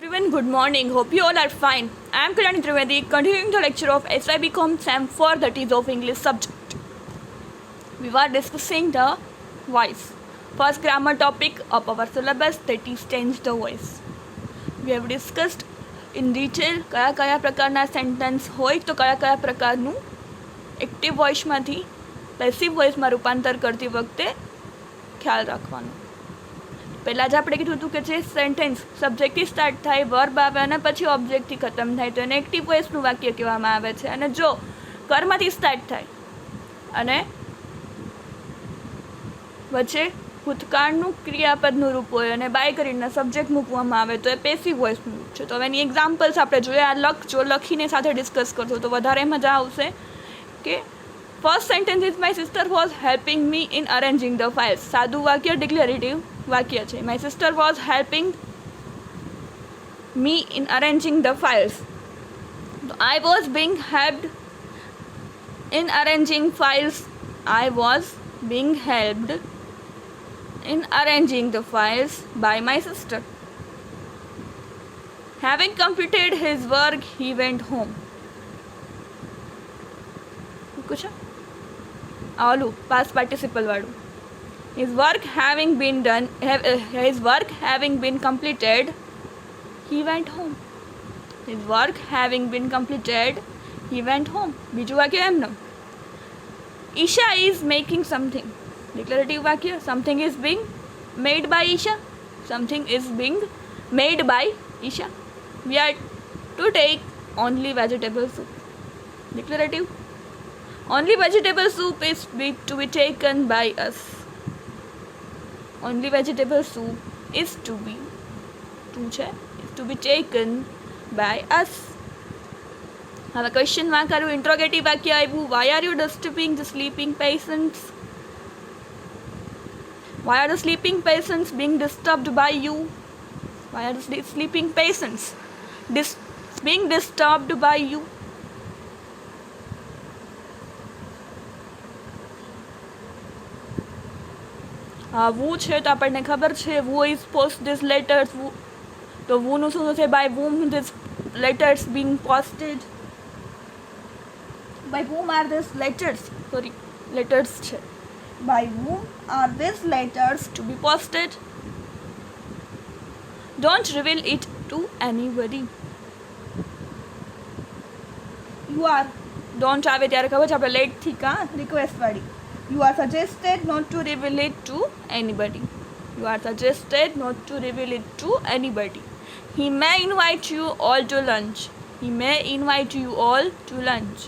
Everyone, good morning. Hope you all are fine. I am Kalyani Trivedi, continuing the lecture of SIBCom SAM 4, that is of English subject. We were discussing the voice. First grammar topic of our syllabus, that is change the voice. We have discussed in detail કયા પ્રકારના sentence હોય તો કયા પ્રકારનું active વોઇસમાંથી passive વોઇસમાં રૂપાંતર કરતી વખતે ખ્યાલ રાખવાનો. પહેલાં જ આપણે કીધું હતું કે જે સેન્ટેન્સ સબ્જેક્ટથી સ્ટાર્ટ થાય, વર્બ આવે અને પછી ઓબ્જેક્ટથી ખતમ થાય તો એને એક્ટિવ વોઇસનું વાક્ય કહેવામાં આવે છે. અને જો કર્મથી સ્ટાર્ટ થાય અને વચ્ચે ભૂતકાળનું ક્રિયાપદનું રૂપ હોય અને બાય કરીને સબ્જેક્ટ મૂકવામાં આવે તો એ પેસિવ વોઇસનું રૂપ છે. તો હવે એની એક્ઝામ્પલ્સ આપણે જોઈએ. આ જો લખીને સાથે ડિસ્કસ કરશો તો વધારે મજા આવશે. કે first sentence is my sister was helping me in arranging the files. સાદું વાક્ય ડિક્લેરેટિવ વાક્ય છે. My sister was helping me in arranging the files. તો I was being helped in arranging files. I was being helped in arranging the files by my sister. Having completed his work, he went home. कुछ आलू past participle वालू. His work having been completed, he went home. His work having been completed, he went home. બીજું વાક્ય એમનું. Isha is making something. Declarative वाक्य. Something is being made by Isha. Something is being made by Isha. We are to take only vegetable soup. Declarative. Only vegetable soup is to be taken by us. Only vegetable soup is to be taken by us. હવે question માં કરું. Interrogative વાક્ય આવ્યું. Why are you disturbing the sleeping patients? Why are the sleeping patients being disturbed by you? Why are the sleeping patients being disturbed by you? વુ છે તો આપણને ખબર છે. who is post these letters? તો who નું શું છે? by whom these letters being posted? by whom are these letters? sorry, letters છે. By whom are these letters to be posted? Don't reveal it to anybody. You are don't આવે ત્યારે ખબર છે આપણે લેટ થી કા રિક્વેસ્ટ વાળી. You are suggested not to reveal it to anybody. You are suggested not to reveal it to anybody. He may invite you all to lunch. He may invite you all to lunch.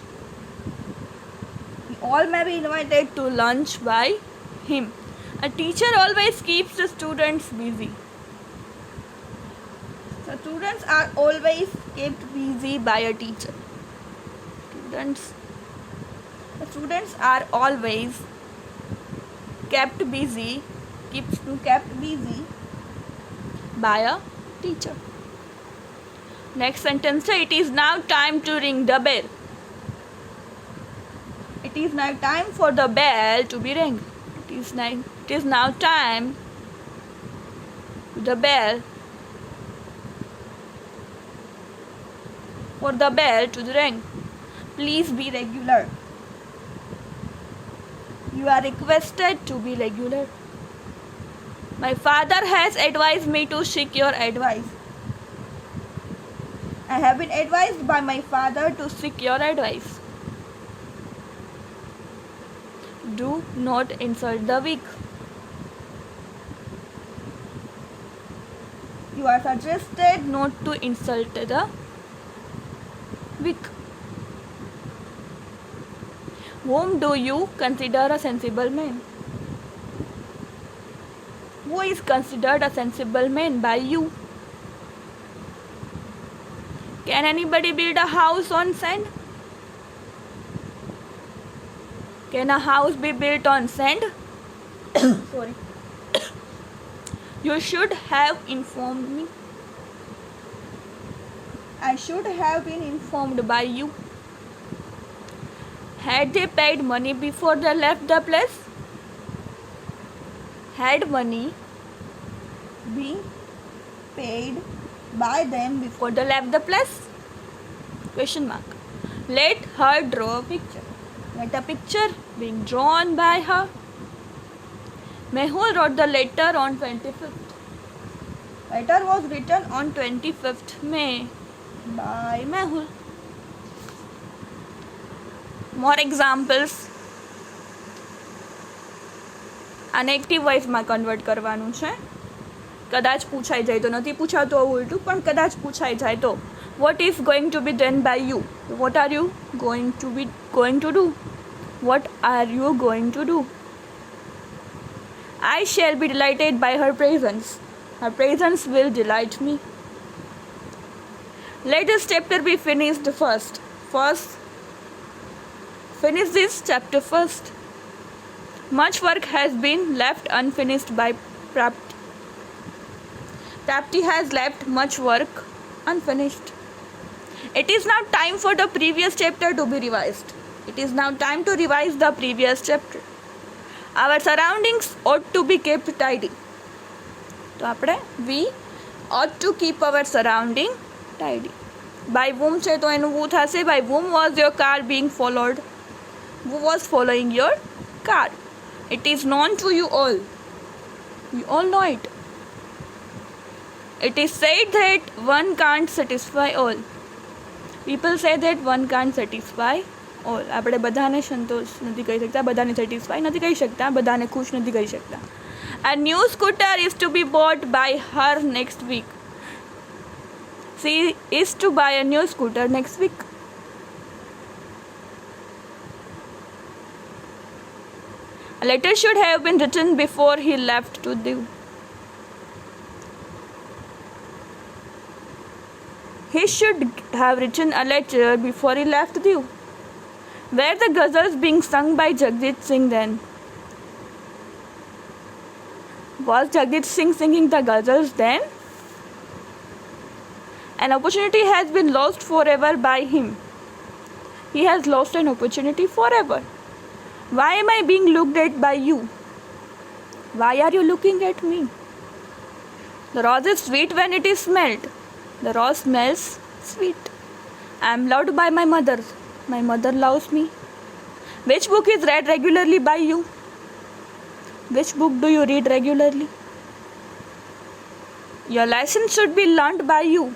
All may be invited to lunch by him. A teacher always keeps the students busy. The students are always kept busy by a teacher. The students are always kept busy by a teacher. Next sentence, it is now time to ring the bell. It is now time for the bell to be rang. It is now time the bell for the bell to ring. Please be regular. You are requested to be regular. My father has advised me to seek your advice. I have been advised by my father to seek your advice. Do not insult the weak. You are suggested not to insult the weak. Whom do you consider a sensible man? Who is considered a sensible man by you? Can anybody build a house on sand? Can a house be built on sand? Sorry. You should have informed me. I should have been informed by you. Had they paid money before they left the place? Had money been paid by them before they left the place? Question mark. Let her draw a picture. Let a picture being drawn by her. Mehul wrote the letter on 25th. Letter was written on 25th May by Mehul. More examples. આને active વોઇસમાં convert કરવાનું છે. કદાચ પૂછાઈ જાય તો, નથી પૂછાતો ઉલટું, પણ કદાચ પૂછાઈ જાય તો. What is going to be done by you? What are you going to do? What are you going to do? I shall be delighted by her presence. Her presence will delight me. Let this chapter be finished first. Finish this chapter first. Much work has been left unfinished by Prapti. Prapti has left much work unfinished. It is now time for the previous chapter to be revised. It is now time to revise the previous chapter. Our surroundings ought to be kept tidy. તો આપણે we ought to keep our surrounding tidy. By whom છે તો એનું who થશે. By whom was your car being followed? Who was following your car? It is known to you all. You all know it. It is said that one can't satisfy all. People say that one can't satisfy all. આપણે બધાને સંતોષ નથી કરી શકતા, બધાને satisfy નથી કરી શકતા, બધાને ખુશ નથી કરી શકતા. A new scooter is to be bought by her next week. She is to buy a new scooter next week. A letter should have been written before he left to Diu. He should have written a letter before he left Diu. Were the ghazals being sung by Jagjit Singh then? Was Jagjit Singh singing the ghazals then? An opportunity has been lost forever by him. He has lost an opportunity forever. Why am I being looked at by you? Why are you looking at me? The rose is sweet when it is smelled. The rose smells sweet. I am loved by my mother. My mother loves me. Which book is read regularly by you? Which book do you read regularly? Your lesson should be learnt by you.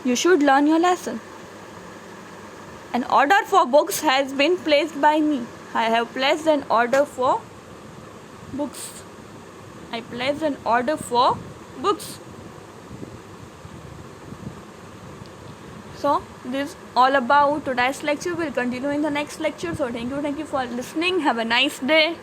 You should learn your lesson. An order for books has been placed by me. I have placed an order for books. I placed an order for books. So this is all about today's lecture. We'll continue in the next lecture. So thank you for listening. Have a nice day.